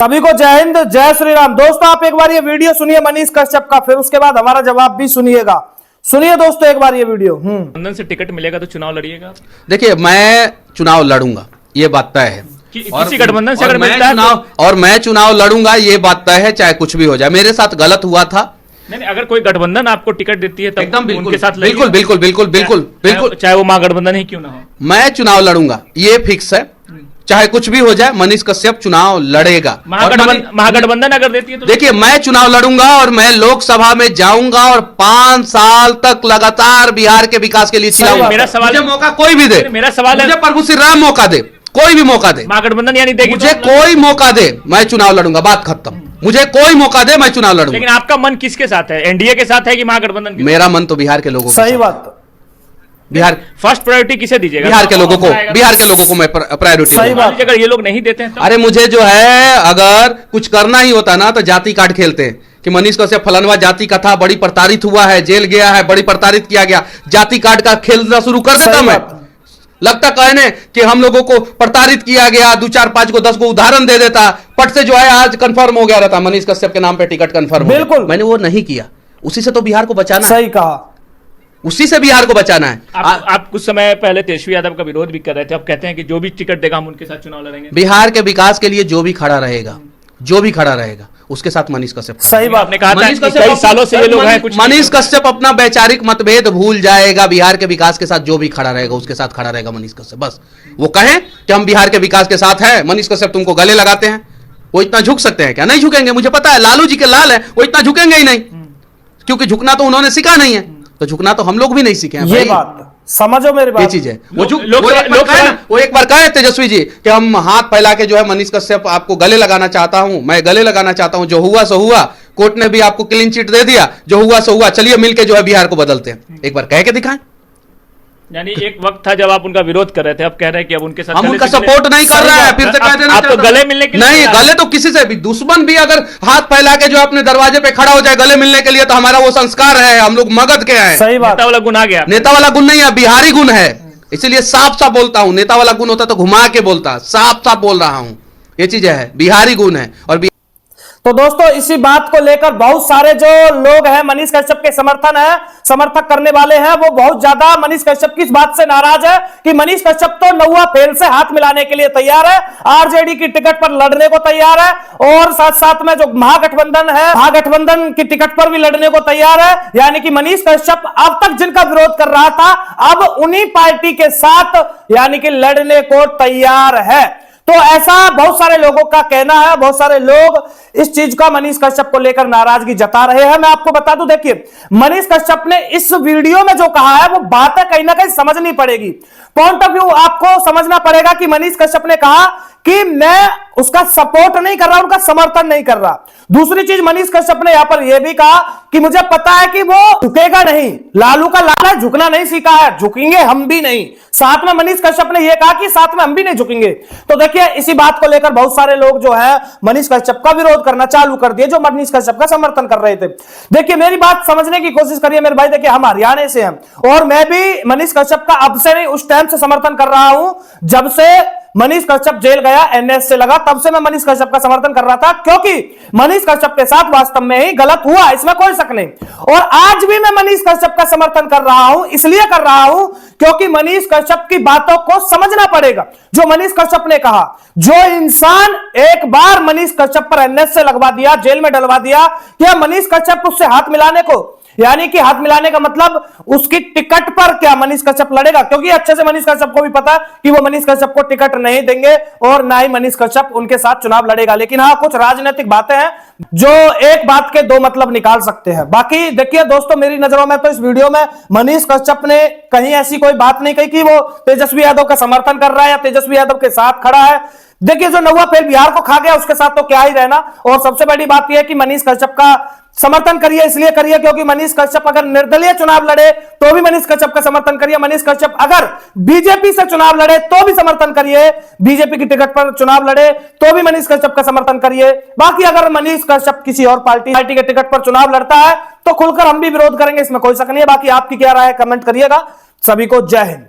सभी को जय हिंद, जय श्री राम। दोस्तों आप एक बार ये वीडियो सुनिए मनीष कश्यप का, फिर उसके बाद हमारा जवाब भी सुनिएगा। सुनिए दोस्तों एक बार ये वीडियो। गठबंधन से टिकट मिलेगा तो चुनाव लड़िएगा? देखिए, मैं चुनाव लड़ूंगा, ये बात तय है। किसी गठबंधन से अगर मिलता है और मैं चुनाव लड़ूंगा, ये बात तय है, चाहे कुछ भी हो जाए। मेरे साथ गलत हुआ था। नहीं, अगर कोई गठबंधन आपको टिकट देती है तब एकदम उनके साथ बिल्कुल बिल्कुल बिल्कुल बिल्कुल बिल्कुल, चाहे वो महागठबंधन ही क्यों ना हो, मैं चुनाव लड़ूंगा, ये फिक्स है। चाहे कुछ भी हो जाए, मनीष कश्यप चुनाव लड़ेगा। महागठबंधन अगर देती है तो देखिए, मैं चुनाव लड़ूंगा और मैं लोकसभा में जाऊंगा और 5 साल तक लगातार बिहार के विकास के लिए चिल्लाऊंगा। मेरा सवाल, मुझे मौका कोई भी दे, मेरा सवाल है, मुझे प्रभु श्री राम मौका दे, कोई भी मौका दे, महागठबंधन यानी देगी, मुझे कोई मौका दे, मैं चुनाव लड़ूंगा। बात खत्म। मुझे कोई मौका दे, मैं चुनाव लड़ूंगा। लेकिन आपका मन किसके साथ है? एनडीए के साथ है कि महागठबंधन के? मेरा मन तो बिहार के लोगों, सही बात। बिहार फर्स्ट प्रायोरिटी किसे दीजिएगा? बिहार के लोगों को, बिहार के लोगों को मैं प्रायोरिटी। सही बात। अगर ये लोग नहीं देते हैं तो? अरे मुझे जो है, अगर कुछ करना ही होता ना तो जाति कार्ड खेलते हैं कि मनीष कश्यप फलानवा जाति का था, बड़ी प्रताड़ित हुआ है, जेल गया है, बड़ी प्रताड़ित किया गया, जाति कार्ड का खेलना शुरू कर देता मैं। लगता कहने कि हम लोगों को प्रताड़ित किया गया, 2 4 5 को 10 को उदाहरण दे देता, पट से जो है आज कंफर्म हो गया रहता, मनीष कश्यप के नाम पे टिकट कंफर्म। बिल्कुल, मैंने वो नहीं किया। उसी से तो बिहार को बचाना। सही कहा, उसी से बिहार को बचाना है। आप कुछ समय पहले तेजस्वी यादव का विरोध भी कर रहे थे, अब कहते हैं कि जो भी टिकट देगा हम उनके साथ चुनाव लड़ेंगे। बिहार के विकास के लिए जो भी खड़ा रहेगा, जो भी खड़ा रहेगा, उसके साथ मनीष कश्यप। सही बात। आपने कहा था कि कई सालों से ये लोग हैं, कुछ मनीष कश्यप अपना वैचारिक मतभेद भूल जाएगा। बिहार के विकास के साथ जो भी खड़ा रहेगा, उसके साथ खड़ा रहेगा मनीष कश्यप। बस वो कहें कि हम बिहार के विकास के साथ हैं, मनीष कश्यप तुमको गले लगाते हैं, वो इतना झुक सकते हैं क्या? नहीं झुकेंगे। मुझे पता है, लालू जी के लाल है, वो इतना झुकेंगे ही नहीं, क्योंकि झुकना तो उन्होंने सीखा नहीं है, तो झुकना तो हम लोग भी नहीं सीखे हैं। ये बात समझो मेरी बात। ये चीज है। वो एक बार कहे तेजस्वी जी कि हम हाथ फैला के जो है मनीष कश्यप आपको गले लगाना चाहता हूं, मैं गले लगाना चाहता हूं, जो हुआ सो हुआ, कोर्ट ने भी आपको क्लीन चिट दे दिया, जो हुआ सो हुआ, चलिए मिलके जो है बिहार को बदलते हैं। एक बार कह के दिखाएं। यानी एक वक्त था जब आप उनका विरोध कर रहे थे, अब कह रहे हैं कि अब उनके साथ हम उनका सपोर्ट नहीं कर रहे हैं। फिर से कह देना, आपको गले मिलने के लिए नहीं, गले तो किसी से भी, दुश्मन भी अगर हाथ फैला के जो अपने दरवाजे पे खड़ा हो जाए गले मिलने के लिए, तो हमारा वो संस्कार है, हम लोग मगध के हैं। सही बात। नेता वाला गुण आ गया। नेता वाला गुण नहीं है, बिहारी गुण है, इसलिए साफ साफ बोलता हूं। नेता वाला गुण होता तो घुमा के बोलता, साफ साफ बोल रहा हूं। ये चीज है, बिहारी गुण है। और तो दोस्तों इसी बात को लेकर बहुत सारे जो लोग हैं मनीष कश्यप के समर्थक करने वाले हैं, वो बहुत ज्यादा मनीष कश्यप की इस बात से नाराज है कि मनीष कश्यप तो नौवा फेल से हाथ मिलाने के लिए तैयार है, आरजेडी की टिकट पर लड़ने को तैयार है, और साथ साथ में जो महागठबंधन है, महागठबंधन की टिकट पर भी लड़ने को तैयार है। यानी कि मनीष कश्यप अब तक जिनका विरोध कर रहा था, अब उन्हीं पार्टी के साथ यानी कि लड़ने को तैयार है। तो ऐसा बहुत सारे लोगों का कहना है, बहुत सारे लोग इस चीज का मनीष कश्यप को लेकर नाराजगी जता रहे हैं। मैं आपको बता दूं, देखिए मनीष कश्यप ने इस वीडियो में जो कहा है वो बातें कहीं ना कहीं समझनी पड़ेगी। पॉइंट ऑफ व्यू आपको समझना पड़ेगा कि मनीष कश्यप ने कहा कि मैं उसका सपोर्ट नहीं कर रहा, उनका समर्थन नहीं कर रहा। दूसरी चीज मनीष कश्यप ने यहां पर यह भी कहा कि मुझे पता है कि वो झुकेगा नहीं, लालू का लाल है, झुकना नहीं सीखा है, झुकेंगे हम भी नहीं। साथ में मनीष कश्यप ने यह कहा कि साथ में हम भी नहीं झुकेंगे। तो देखिए इसी बात को लेकर बहुत सारे लोग जो है मनीष कश्यप का विरोध करना चालू कर दिए, जो मनीष कश्यप का समर्थन कर रहे थे। देखिए मेरी बात समझने की कोशिश करिए मेरे भाई। देखिए हम हरियाणा से हैं और मैं भी मनीष कश्यप का अब से नहीं, उस टाइम से समर्थन कर रहा हूं जब से मनीष कश्यप जेल गया, एनएस से लगा, तब से मैं मनीष कश्यप का समर्थन कर रहा था, क्योंकि मनीष कश्यप के साथ वास्तव में ही गलत हुआ, इसमें कोई शक नहीं। और आज भी मैं मनीष कश्यप का समर्थन कर रहा हूं, इसलिए कर रहा हूं क्योंकि मनीष कश्यप की बातों को समझना पड़ेगा। जो मनीष कश्यप ने कहा, जो इंसान एक बार मनीष कश्यप पर एनएस से लगवा दिया, जेल में डलवा दिया, क्या मनीष कश्यप उससे हाथ मिलाने को, यानी कि हाथ मिलाने का मतलब उसकी टिकट पर क्या मनीष कश्यप लड़ेगा? क्योंकि अच्छे से मनीष कश्यप को भी पता है कि वो मनीष कश्यप को टिकट नहीं देंगे और ना ही मनीष कश्यप उनके साथ चुनाव लड़ेगा। लेकिन हाँ, कुछ राजनीतिक बातें हैं जो एक बात के दो मतलब निकाल सकते हैं। बाकी देखिए दोस्तों, मेरी नजरों में तो इस वीडियो में मनीष कश्यप ने कहीं ऐसी कोई बात नहीं कही कि वो तेजस्वी यादव का समर्थन कर रहा है या तेजस्वी यादव के साथ खड़ा है। देखिए जो नौवा फेल बिहार को खा गया उसके साथ तो क्या ही रहना। और सबसे बड़ी बात यह है कि मनीष कश्यप का समर्थन करिए, इसलिए करिए क्योंकि मनीष कश्यप अगर निर्दलीय चुनाव लड़े तो भी मनीष कश्यप का समर्थन करिए। मनीष कश्यप अगर बीजेपी से चुनाव लड़े तो भी समर्थन करिए, बीजेपी की टिकट पर चुनाव लड़े तो भी मनीष कश्यप का समर्थन करिए। बाकी अगर मनीष कश्यप किसी और पार्टी के टिकट पर चुनाव लड़ता है तो खुलकर हम भी विरोध करेंगे, इसमें कोई शक नहीं है। बाकी आपकी क्या राय है कमेंट करिएगा। सभी को जय हिंद।